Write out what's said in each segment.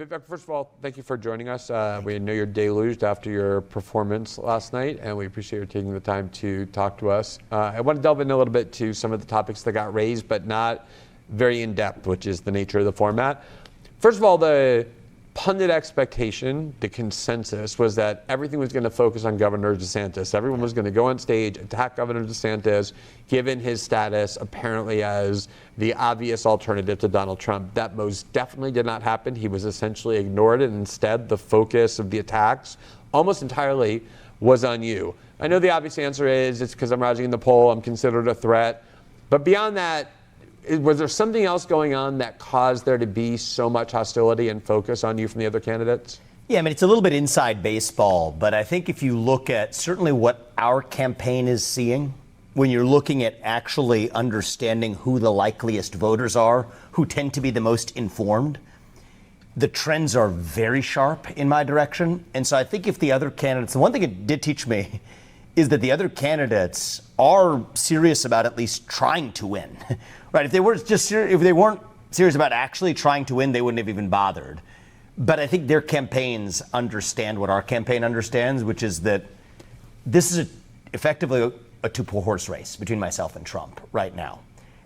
Vivek, first of all, thank you for joining us. We know you're deluged after your performance last night, and we appreciate you taking the time to talk to us. I want to delve in a little bit to some of the topics that got raised, but not very in-depth, which is the nature of the format. First of all, the pundit expectation, the consensus, was that everything was going to focus on Governor DeSantis. Everyone was going to go on stage, attack Governor DeSantis, given his status apparently as the obvious alternative to Donald Trump. That most definitely did not happen. He was essentially ignored, and instead the focus of the attacks almost entirely was on you. I know the obvious answer is it's because I'm rising in the poll, I'm considered a threat. But beyond that, was there something else going on that caused there to be so much hostility and focus on you from the other candidates? Yeah, I mean, it's a little bit inside baseball, but I think if you look at certainly what our campaign is seeing, when you're looking at actually understanding who the likeliest voters are, who tend to be the most informed, the trends are very sharp in my direction. And so I think if the other candidates, the one thing it did teach me is that the other candidates are serious about at least trying to win. Right, if they weren't serious about actually trying to win, they wouldn't have even bothered. But I think their campaigns understand what our campaign understands, which is that this is effectively a two-horse race between myself and Trump right now.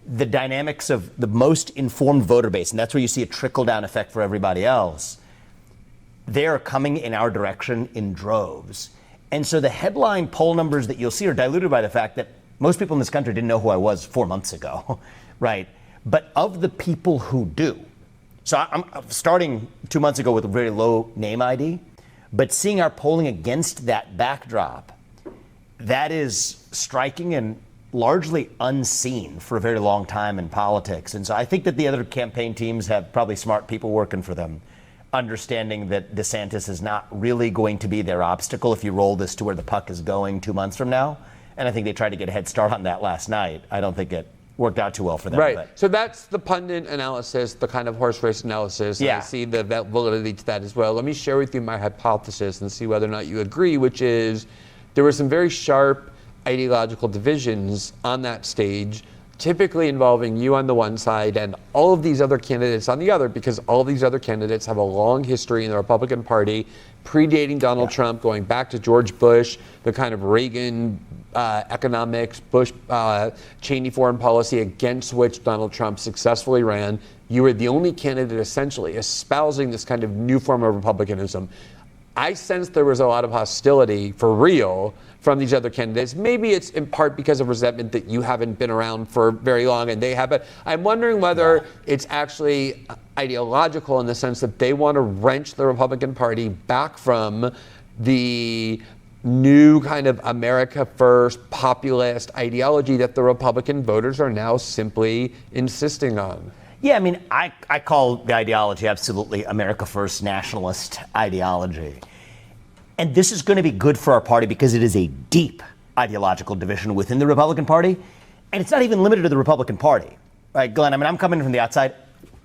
The dynamics of the most informed voter base, and that's where you see a trickle-down effect for everybody else, they are coming in our direction in droves. And so the headline poll numbers that you'll see are diluted by the fact that most people in this country didn't know who I was 4 months ago. Right. But of the people who do, so I'm starting 2 months ago with a very low name ID, but seeing our polling against that backdrop, that is striking and largely unseen for a very long time in politics. And so I think that the other campaign teams have probably smart people working for them, understanding that DeSantis is not really going to be their obstacle if you roll this to where the puck is going 2 months from now. And I think they tried to get a head start on that last night. I don't think it worked out too well for them. Right. But. So that's the pundit analysis, the kind of horse race analysis. Yeah. I see the validity to that as well. Let me share with you my hypothesis and see whether or not you agree, which is there were some very sharp ideological divisions on that stage, typically involving you on the one side and all of these other candidates on the other, because all of these other candidates have a long history in the Republican Party, predating Donald Trump, going back to George Bush, the kind of Reagan economics, Bush Cheney foreign policy against which Donald Trump successfully ran. You were the only candidate essentially espousing this kind of new form of republicanism. I sensed there was a lot of hostility for real from these other candidates. Maybe it's in part because of resentment that you haven't been around for very long and they have, but I'm wondering whether it's actually ideological in the sense that they want to wrench the Republican Party back from the new kind of America First populist ideology that the Republican voters are now simply insisting on. Yeah, I mean, I call the ideology absolutely America First nationalist ideology. And this is going to be good for our party because it is a deep ideological division within the Republican Party. And it's not even limited to the Republican Party. Right, Glenn, I mean, I'm coming from the outside.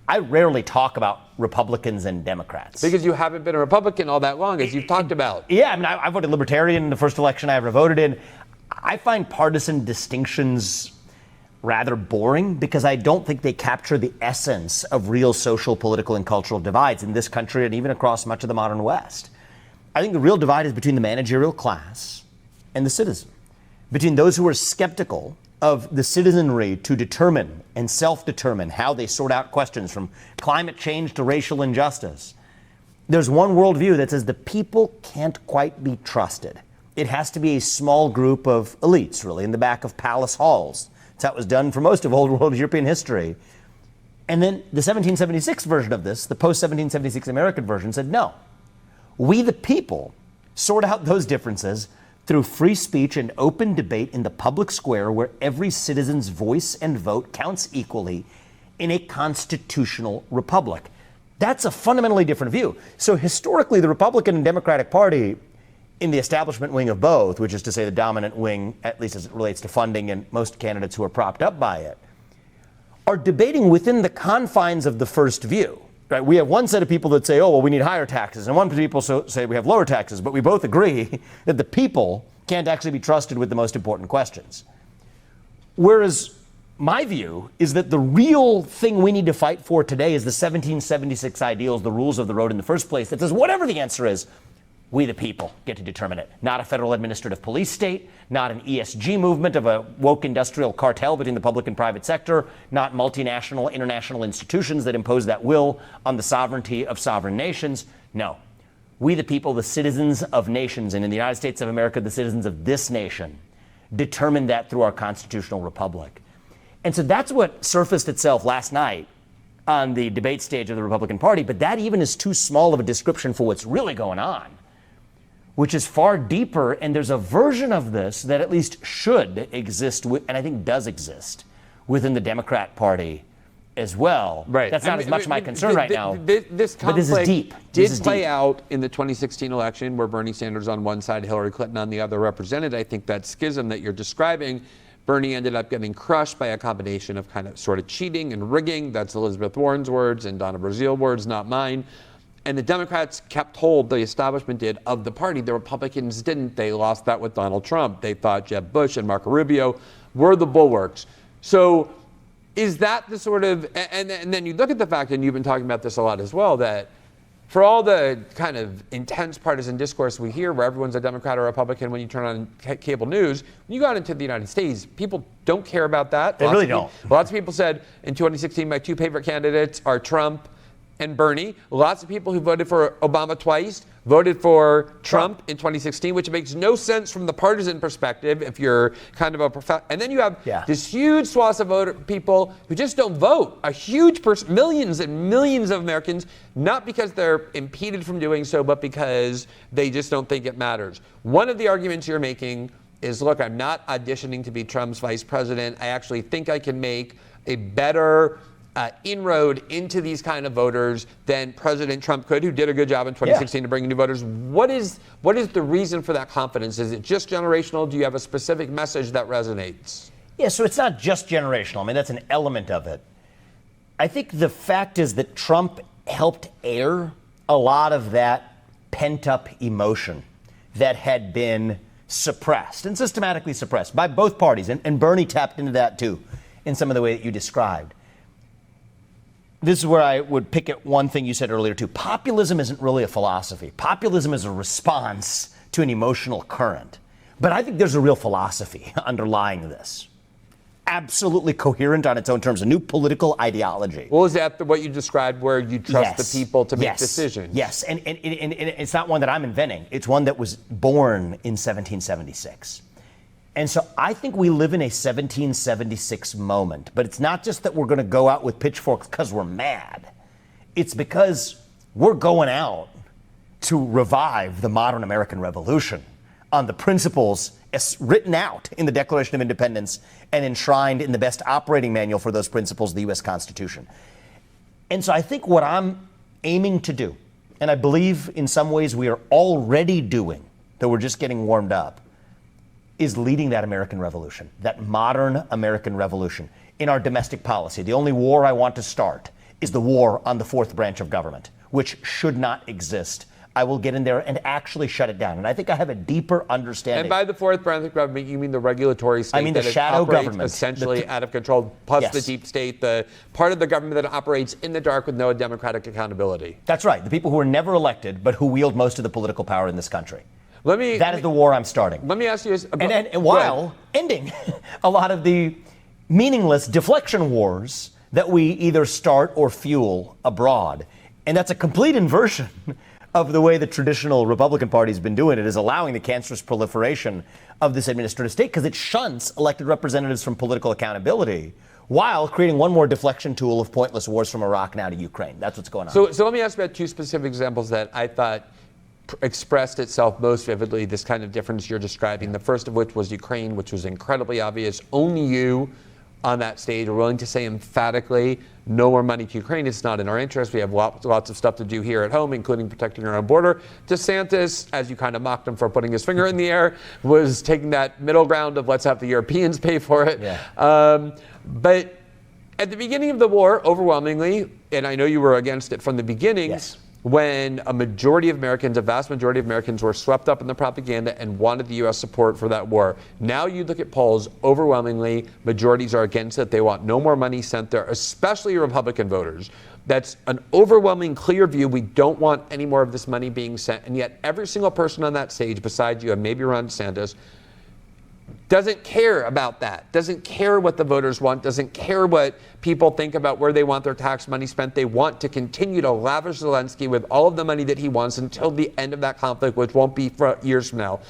I rarely talk about Republicans and Democrats. Because you haven't been a Republican all that long, as you've talked about. Yeah, I mean, I voted Libertarian in the first election I ever voted in. I find partisan distinctions rather boring because I don't think they capture the essence of real social, political, and cultural divides in this country and even across much of the modern West. I think the real divide is between the managerial class and the citizen, between those who are skeptical of the citizenry to determine and self-determine how they sort out questions from climate change to racial injustice. There's one worldview that says the people can't quite be trusted. It has to be a small group of elites, really, in the back of palace halls. That's how it was done for most of old world European history. And then the 1776 version of this, the post-1776 American version, said no. We, the people, sort out those differences through free speech and open debate in the public square where every citizen's voice and vote counts equally in a constitutional republic. That's a fundamentally different view. So historically, the Republican and Democratic Party in the establishment wing of both, which is to say the dominant wing, at least as it relates to funding and most candidates who are propped up by it, are debating within the confines of the first view. Right? We have one set of people that say, oh, well, we need higher taxes, and one people say we have lower taxes, but we both agree that the people can't actually be trusted with the most important questions. Whereas my view is that the real thing we need to fight for today is the 1776 ideals, the rules of the road in the first place, that says whatever the answer is, we the people get to determine it. Not a federal administrative police state, not an ESG movement of a woke industrial cartel between the public and private sector, not multinational, international institutions that impose that will on the sovereignty of sovereign nations. No. We the people, the citizens of nations, and in the United States of America, the citizens of this nation, determine that through our constitutional republic. And so that's what surfaced itself last night on the debate stage of the Republican Party, but that even is too small of a description for what's really going on, which is far deeper, and there's a version of this that at least should exist, and I think does exist, within the Democrat Party as well. Right. That's not as much my concern right now, this but this is deep. Did play out in the 2016 election where Bernie Sanders on one side, Hillary Clinton on the other represented, I think, that schism that you're describing. Bernie ended up getting crushed by a combination of kind of sort of cheating and rigging. That's Elizabeth Warren's words and Donna Brazile words, not mine. And the Democrats kept hold, the establishment did, of the party. The Republicans didn't. They lost that with Donald Trump. They thought Jeb Bush and Marco Rubio were the bulwarks. So is that the sort of, and then you look at the fact, and you've been talking about this a lot as well, that for all the kind of intense partisan discourse we hear where everyone's a Democrat or Republican when you turn on cable news, when you got into the United States, people don't care about that. They really don't. Lots of people said in 2016, my two favorite candidates are Trump and Bernie. Lots of people who voted for Obama twice voted for Trump in 2016, which makes no sense from the partisan perspective if you're kind of a and then you have this huge swath of people who just don't vote. A huge millions and millions of Americans, not because they're impeded from doing so, but because they just don't think it matters. One of the arguments you're making is, look, I'm not auditioning to be Trump's vice president. I actually think I can make a better inroad into these kind of voters than President Trump could, who did a good job in 2016 to bring new voters. What is the reason for that confidence? Is it just generational? Do you have a specific message that resonates? Yeah, so it's not just generational. I mean, that's an element of it. I think the fact is that Trump helped air a lot of that pent-up emotion that had been suppressed and systematically suppressed by both parties. And Bernie tapped into that, too, in some of the way that you described. This is where I would pick at one thing you said earlier, too. Populism isn't really a philosophy. Populism is a response to an emotional current. But I think there's a real philosophy underlying this. Absolutely coherent on its own terms, a new political ideology. Well, is that what you described where you trust the people to make decisions? Yes, and it's not one that I'm inventing. It's one that was born in 1776. And so I think we live in a 1776 moment, but it's not just that we're going to go out with pitchforks because we're mad. It's because we're going out to revive the modern American Revolution on the principles as written out in the Declaration of Independence and enshrined in the best operating manual for those principles, the U.S. Constitution. And so I think what I'm aiming to do, and I believe in some ways we are already doing, though we're just getting warmed up, is leading that American Revolution, that modern American Revolution in our domestic policy. The only war I want to start is the war on the fourth branch of government, which should not exist. I will get in there and actually shut it down. And I think I have a deeper understanding. And by the fourth branch of government, you mean the regulatory state? I mean the shadow government. Essentially out of control, plus the deep state, the part of the government that operates in the dark with no democratic accountability. That's right. The people who are never elected, but who wield most of the political power in this country. That is the war I'm starting. Let me ask you this. And while ending a lot of the meaningless deflection wars that we either start or fuel abroad. And that's a complete inversion of the way the traditional Republican Party has been doing it, is allowing the cancerous proliferation of this administrative state because it shunts elected representatives from political accountability while creating one more deflection tool of pointless wars from Iraq now to Ukraine. That's what's going on. So let me ask you about two specific examples that I thought expressed itself most vividly, this kind of difference you're describing. The first of which was Ukraine, which was incredibly obvious. Only you on that stage are willing to say emphatically, no more money to Ukraine. It's not in our interest. We have lots of stuff to do here at home, including protecting our own border. DeSantis, as you kind of mocked him for putting his finger in the air, was taking that middle ground of let's have the Europeans pay for it. But at the beginning of the war, overwhelmingly, and I know you were against it from the beginning, when a majority of Americans, a vast majority of Americans, were swept up in the propaganda and wanted the U.S. support for that war. Now you look at polls, overwhelmingly, majorities are against it. They want no more money sent there, especially Republican voters. That's an overwhelming, clear view. We don't want any more of this money being sent. And yet every single person on that stage, besides you and maybe Ron DeSantis, doesn't care about that, doesn't care what the voters want, doesn't care what people think about where they want their tax money spent. They want to continue to lavish Zelensky with all of the money that he wants until the end of that conflict, which won't be for years from now.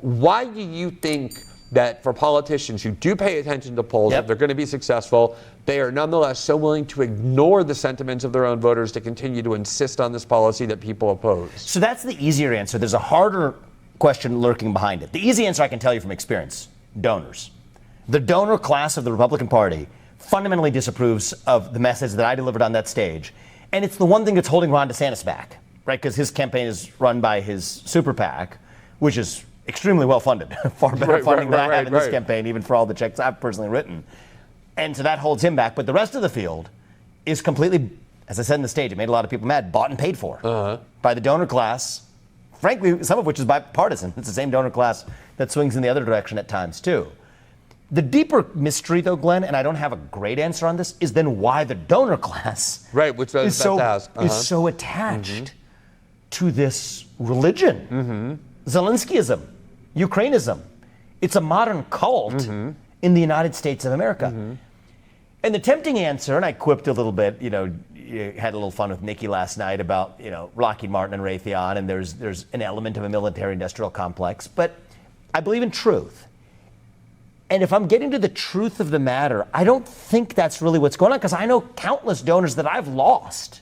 Why do you think that for politicians who do pay attention to polls, if they're going to be successful, they are nonetheless so willing to ignore the sentiments of their own voters to continue to insist on this policy that people oppose? So that's the easier answer. There's a harder question lurking behind it. The easy answer I can tell you from experience: donors. The donor class of the Republican Party fundamentally disapproves of the message that I delivered on that stage. And it's the one thing that's holding Ron DeSantis back, right? Because his campaign is run by his super PAC, which is extremely well funded, far better funding than I have in this campaign, even for all the checks I've personally written. And so that holds him back. But the rest of the field is completely, as I said in the stage, it made a lot of people mad, bought and paid for by the donor class. Frankly, some of which is bipartisan. It's the same donor class that swings in the other direction at times, too. The deeper mystery, though, Glenn, and I don't have a great answer on this, is then why the donor class which is so attached to this religion. Zelenskyism, Ukrainism. It's a modern cult in the United States of America. And the tempting answer, and I quipped a little bit, had a little fun with Nikki last night about, Lockheed Martin and Raytheon, and there's an element of a military-industrial complex, but I believe in truth. And if I'm getting to the truth of the matter, I don't think that's really what's going on, because I know countless donors that I've lost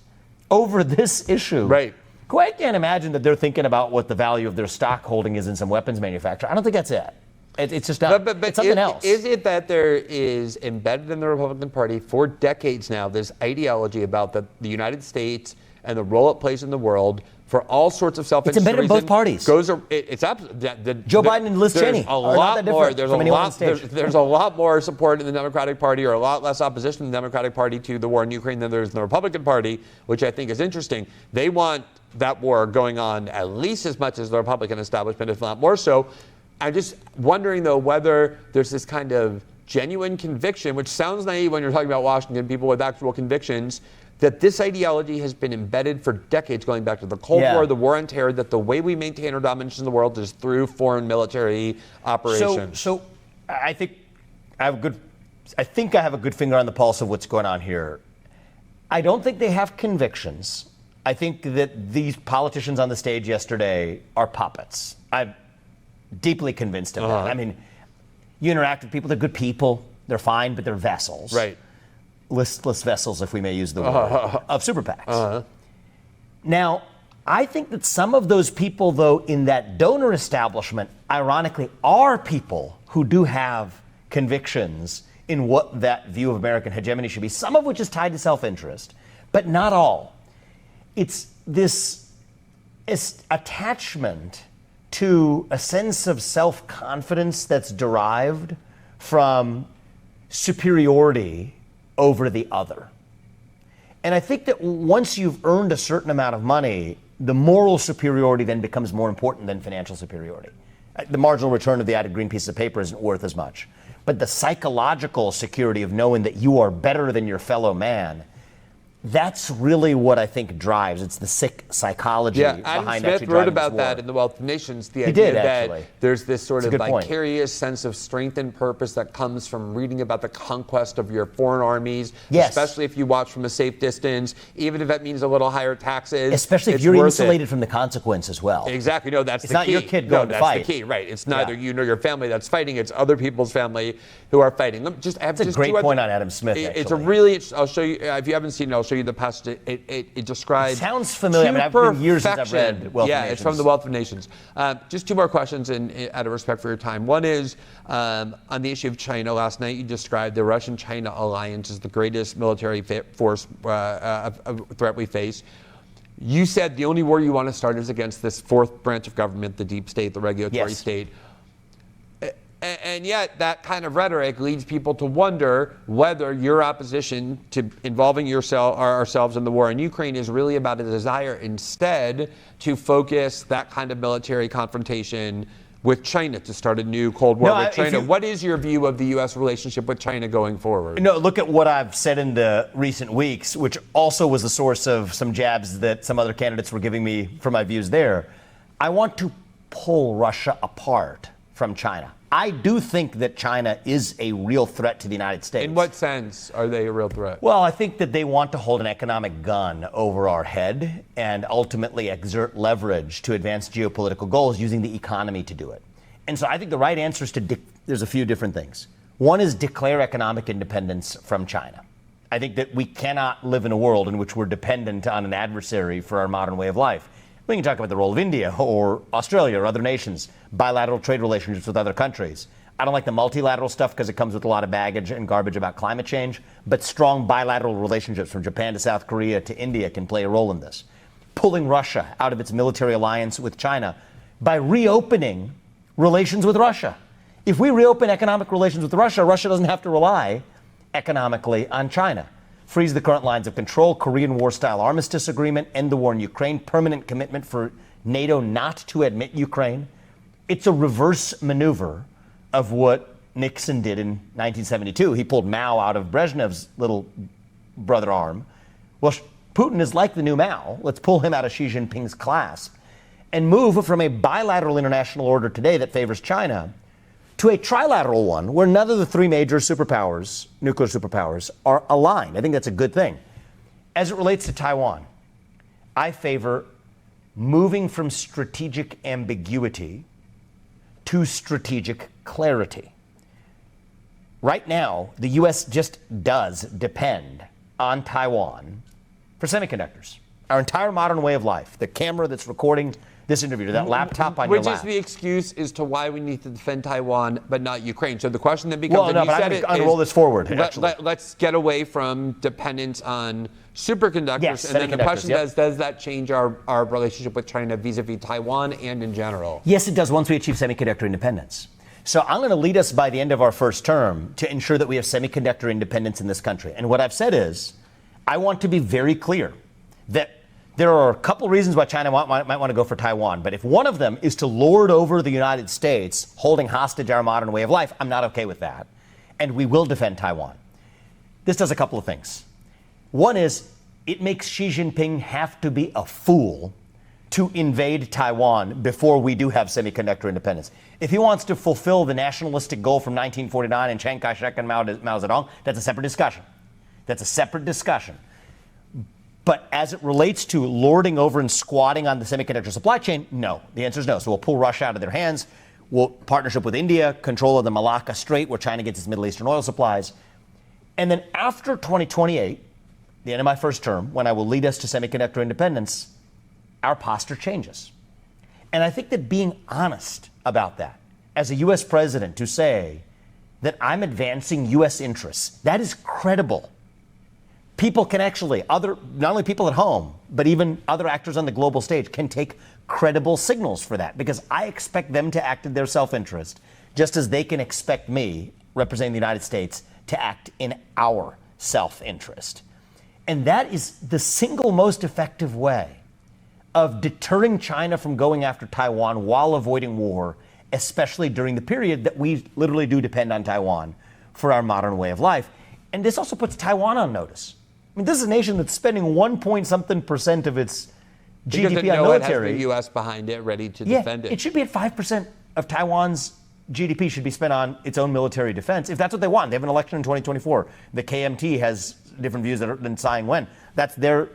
over this issue. Right. Who I can't imagine that they're thinking about what the value of their stock holding is in some weapons manufacturer. I don't think that's it. It's just not. But it's something else. Is it that there is embedded in the Republican Party for decades now this ideology about the United States and the role it plays in the world for all sorts of self-interest It's embedded in both parties. Joe Biden and Liz Cheney are not that different from anyone on stage. There's a lot more support in the Democratic Party, or a lot less opposition in the Democratic Party to the war in Ukraine than there is in the Republican Party, which I think is interesting. They want that war going on at least as much as the Republican establishment, if not more so. I'm just wondering, though, whether there's this kind of genuine conviction, which sounds naive when you're talking about Washington, people with actual convictions, that this ideology has been embedded for decades, going back to the Cold War, the War on Terror, that the way we maintain our dominance in the world is through foreign military operations. So I think I have a good finger on the pulse of what's going on here. I don't think they have convictions. I think that these politicians on the stage yesterday are puppets. I'm deeply convinced of that. I mean, you interact with people, they're good people, they're fine, but they're vessels. Right. Listless vessels, if we may use the word, of super PACs. Now, I think that some of those people, though, in that donor establishment, ironically, are people who do have convictions in what that view of American hegemony should be, some of which is tied to self-interest, but not all. It's this attachment to a sense of self-confidence that's derived from superiority over the other. And I think that once you've earned a certain amount of money, the moral superiority then becomes more important than financial superiority. The marginal return of the added green piece of paper isn't worth as much. But the psychological security of knowing that you are better than your fellow man, that's really what I think drives. It's the sick psychology behind Adam actually Smith wrote driving about this that war. in The Wealth of Nations. The He idea did, that actually. there's this sort of That's a good point. vicarious sense of strength and purpose that comes from reading about the conquest of your foreign armies, Yes. especially if you watch from a safe distance, even if that means a little higher taxes. Especially if it's you're worth insulated it. from the consequence as well. Exactly. No, that's It's the not key. your kid going to that's fight. the key, right? It's neither you nor your family that's fighting. It's other people's family who are fighting. That's a great point on Adam Smith, It's a actually. really. I'll show you. If you haven't seen it, I'll show you the passage. It describes. Sounds familiar. I mean, I've been years since I've read Wealth of Yeah, Nations. it's from The Wealth of Nations. Just two more questions, out of respect for your time. One is on the issue of China. Last night you described the Russian-China alliance as the greatest military force threat we face. You said the only war you want to start is against this fourth branch of government, the deep state, the regulatory Yes. state. And yet that kind of rhetoric leads people to wonder whether your opposition to involving ourselves in the war in Ukraine is really about a desire instead to focus that kind of military confrontation with China, to start a new Cold War with China. What is your view of the U.S. relationship with China going forward? No, look at what I've said in the recent weeks, which also was the source of some jabs that some other candidates were giving me for my views there. I want to pull Russia apart from China. I do think that China is a real threat to the United States. In what sense are they a real threat? Well, I think that they want to hold an economic gun over our head and ultimately exert leverage to advance geopolitical goals using the economy to do it. And so I think the right answer is there's a few different things. One is declare economic independence from China. I think that we cannot live in a world in which we're dependent on an adversary for our modern way of life. We can talk about the role of India or Australia or other nations, bilateral trade relationships with other countries. I don't like the multilateral stuff because it comes with a lot of baggage and garbage about climate change, but strong bilateral relationships from Japan to South Korea to India can play a role in this. Pulling Russia out of its military alliance with China by reopening relations with Russia. If we reopen economic relations with Russia, Russia doesn't have to rely economically on China. Freeze the current lines of control, Korean War-style armistice agreement, end the war in Ukraine, permanent commitment for NATO not to admit Ukraine. It's a reverse maneuver of what Nixon did in 1972. He pulled Mao out of Brezhnev's little brother arm. Well, Putin is like the new Mao. Let's pull him out of Xi Jinping's clasp and move from a bilateral international order today that favors China to a trilateral one where none of the three major superpowers, nuclear superpowers, are aligned. I think that's a good thing. As it relates to Taiwan, I favor moving from strategic ambiguity to strategic clarity. Right now, the U.S. just does depend on Taiwan for semiconductors. Our entire modern way of life, the camera that's recording this interview, that laptop on your lap. Which is the excuse as to why we need to defend Taiwan but not Ukraine. So the question that becomes, I'm going to roll this forward. Let's get away from dependence on superconductors. Yes, and then the question is, does that change our relationship with China vis-a-vis Taiwan and in general? Yes, it does once we achieve semiconductor independence. So I'm going to lead us by the end of our first term to ensure that we have semiconductor independence in this country. And what I've said is, I want to be very clear that there are a couple reasons why China might want to go for Taiwan, but if one of them is to lord over the United States, holding hostage our modern way of life, I'm not okay with that. And we will defend Taiwan. This does a couple of things. One is, it makes Xi Jinping have to be a fool to invade Taiwan before we do have semiconductor independence. If he wants to fulfill the nationalistic goal from 1949 and Chiang Kai-shek and Mao Zedong, that's a separate discussion. But as it relates to lording over and squatting on the semiconductor supply chain, no. The answer is no. So we'll pull Russia out of their hands. We'll partnership with India, control of the Malacca Strait where China gets its Middle Eastern oil supplies. And then after 2028, the end of my first term, when I will lead us to semiconductor independence, our posture changes. And I think that being honest about that, as a U.S. president, to say that I'm advancing U.S. interests, that is credible. People can actually, not only people at home, but even other actors on the global stage can take credible signals for that, because I expect them to act in their self-interest, just as they can expect me, representing the United States, to act in our self-interest. And that is the single most effective way of deterring China from going after Taiwan while avoiding war, especially during the period that we literally do depend on Taiwan for our modern way of life. And this also puts Taiwan on notice. I mean, this is a nation that's spending 1 point something % of its GDP on military. It has the U.S. behind it, ready to defend it. It should be at 5% of Taiwan's GDP should be spent on its own military defense, if that's what they want. They have an election in 2024. The KMT has different views than Tsai Ing-wen. That's their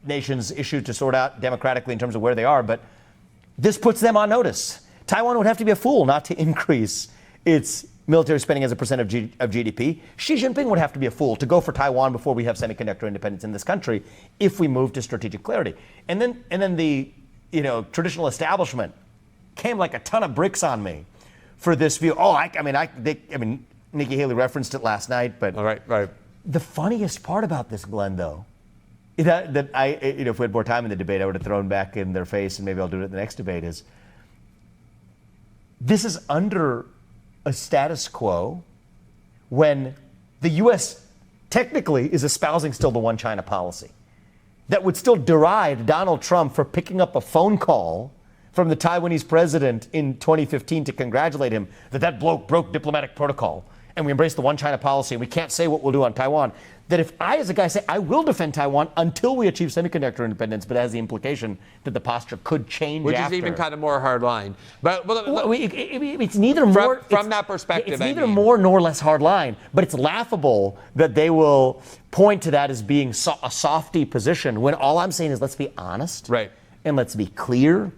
nation's issue to sort out democratically in terms of where they are. But this puts them on notice. Taiwan would have to be a fool not to increase its military spending as a % of GDP. Xi Jinping would have to be a fool to go for Taiwan before we have semiconductor independence in this country if we move to strategic clarity. And then the traditional establishment came like a ton of bricks on me for this view. Nikki Haley referenced it last night, but all right. The funniest part about this, Glenn, though, if we had more time in the debate, I would have thrown back in their face, and maybe I'll do it in the next debate, is this is under a status quo when the U.S. technically is espousing still the one China policy that would still deride Donald Trump for picking up a phone call from the Taiwanese president in 2015 to congratulate him that bloke broke diplomatic protocol and we embrace the one China policy and we can't say what we'll do on Taiwan. That if I, as a guy, say I will defend Taiwan until we achieve semiconductor independence, but it has the implication that the posture could change Which after. is even kind of more hard line. But it's neither more from that perspective. It's neither more nor less hard line. But it's laughable that they will point to that as being a softy position when all I'm saying is let's be honest, right, and let's be clear.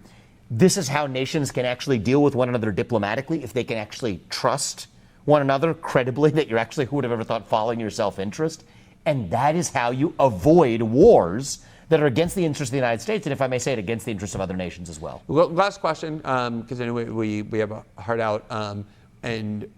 This is how nations can actually deal with one another diplomatically if they can actually trust one another credibly. That you're actually, who would have ever thought, following your self-interest. And that is how you avoid wars that are against the interests of the United States, and if I may say it, against the interests of other nations as well. Last question, because anyway, we have a hard out. And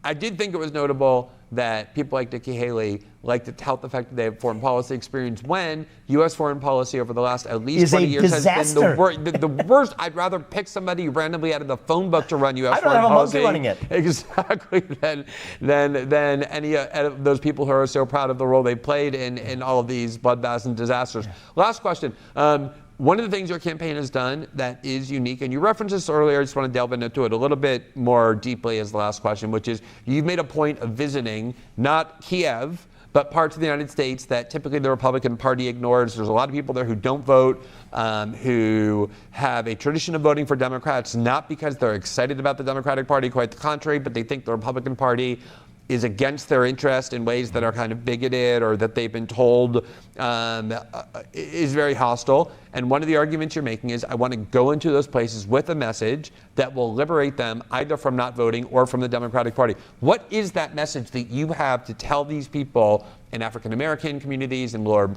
I did think it was notable that people like Nikki Haley like to tout the fact that they have foreign policy experience when U.S. foreign policy over the last at least 20 years has been the worst. I'd rather pick somebody randomly out of the phone book to run U.S. foreign policy. I don't have a monkey running it. Exactly. Than any of those people who are so proud of the role they played in all of these bloodbaths and disasters. Yeah. Last question. One of the things your campaign has done that is unique, and you referenced this earlier, I just want to delve into it a little bit more deeply as the last question, which is you've made a point of visiting not Kiev, but parts of the United States that typically the Republican Party ignores. There's a lot of people there who don't vote, who have a tradition of voting for Democrats, not because they're excited about the Democratic Party, quite the contrary, but they think the Republican Party is against their interest in ways that are kind of bigoted or that they've been told is very hostile. And one of the arguments you're making is I want to go into those places with a message that will liberate them either from not voting or from the Democratic Party. What is that message that you have to tell these people in African American communities and lower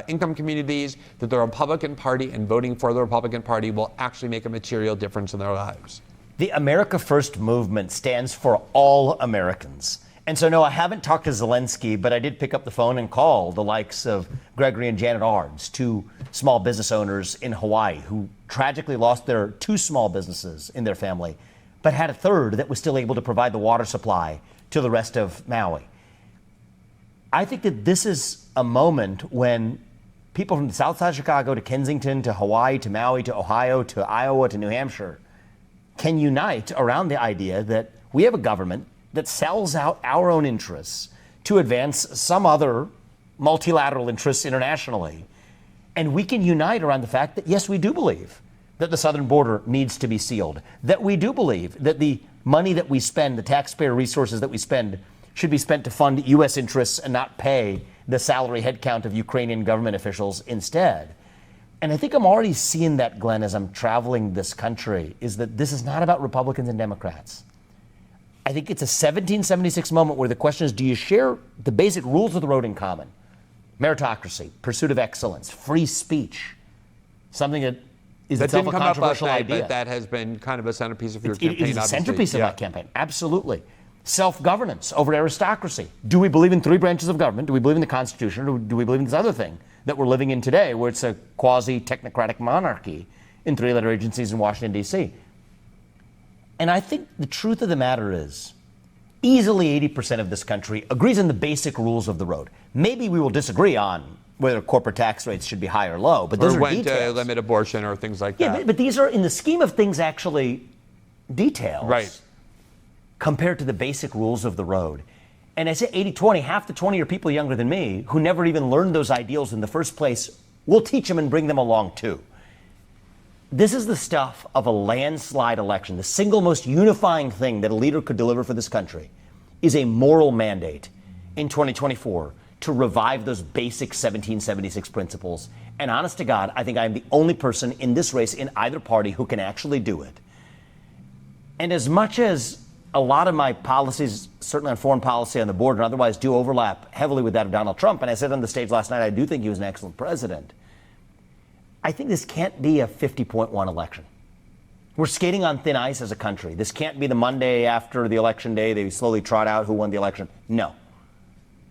income communities that the Republican Party and voting for the Republican Party will actually make a material difference in their lives? The America First movement stands for all Americans. And so, no, I haven't talked to Zelensky, but I did pick up the phone and call the likes of Gregory and Janet Ards, two small business owners in Hawaii who tragically lost their two small businesses in their family, but had a third that was still able to provide the water supply to the rest of Maui. I think that this is a moment when people from the south side of Chicago to Kensington to Hawaii to Maui to Ohio to Iowa to New Hampshire can unite around the idea that we have a government that sells out our own interests to advance some other multilateral interests internationally. And we can unite around the fact that, yes, we do believe that the southern border needs to be sealed, that we do believe that the money that we spend, the taxpayer resources that we spend, should be spent to fund U.S. interests and not pay the salary headcount of Ukrainian government officials instead. And I think I'm already seeing that, Glenn, as I'm traveling this country, is that this is not about Republicans and Democrats. I think it's a 1776 moment where the question is, do you share the basic rules of the road in common? Meritocracy, pursuit of excellence, free speech, something that is itself a controversial idea. But that has been kind of a centerpiece of your campaign, It is a centerpiece of my campaign, absolutely. Self-governance over aristocracy. Do we believe in three branches of government? Do we believe in the Constitution? Or do we believe in this other thing that we're living in today, where it's a quasi-technocratic monarchy in three-letter agencies in Washington, D.C.? And I think the truth of the matter is, easily 80% of this country agrees on the basic rules of the road. Maybe we will disagree on whether corporate tax rates should be high or low, but those are details. Or when to limit abortion or things like that. Yeah, but these are, in the scheme of things, actually details. Right. Compared to the basic rules of the road. And I say 80-20, half the 20 are people younger than me who never even learned those ideals in the first place. We'll teach them and bring them along too. This is the stuff of a landslide election. The single most unifying thing that a leader could deliver for this country is a moral mandate in 2024 to revive those basic 1776 principles. And honest to God, I think I am the only person in this race in either party who can actually do it. And as much as a lot of my policies, certainly on foreign policy on the border and otherwise, do overlap heavily with that of Donald Trump, and I said on the stage last night, I do think he was an excellent president, I think this can't be a 50-point election. We're skating on thin ice as a country. This can't be the Monday after the election day, they slowly trot out who won the election. No.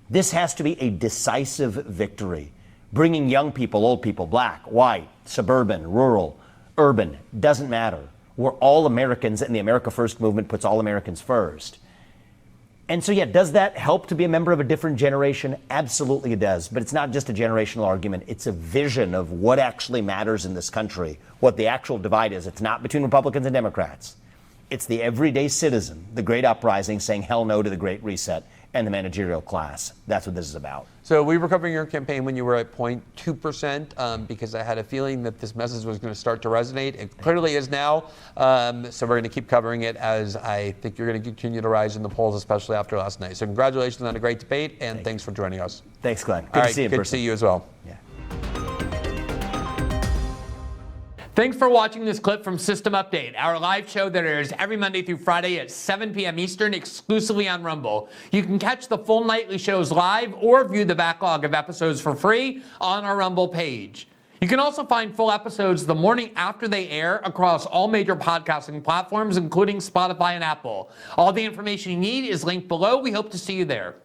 This has to be a decisive victory, bringing young people, old people, black, white, suburban, rural, urban, doesn't matter, We're all Americans, and the America First movement puts all Americans first. And so, yeah, does that help to be a member of a different generation? Absolutely it does. But it's not just a generational argument. It's a vision of what actually matters in this country, what the actual divide is. It's not between Republicans and Democrats. It's the everyday citizen, the great uprising saying hell no to the Great Reset and the managerial class. That's what this is about. So we were covering your campaign when you were at 0.2% because I had a feeling that this message was going to start to resonate. It clearly is now. So we're going to keep covering it as I think you're going to continue to rise in the polls, especially after last night. So congratulations on a great debate, and thanks for joining us. Thanks, Glenn. Good to see you in person. Good to see you as well. Yeah. Thanks for watching this clip from System Update, our live show that airs every Monday through Friday at 7 p.m. Eastern, exclusively on Rumble. You can catch the full nightly shows live or view the backlog of episodes for free on our Rumble page. You can also find full episodes the morning after they air across all major podcasting platforms, including Spotify and Apple. All the information you need is linked below. We hope to see you there.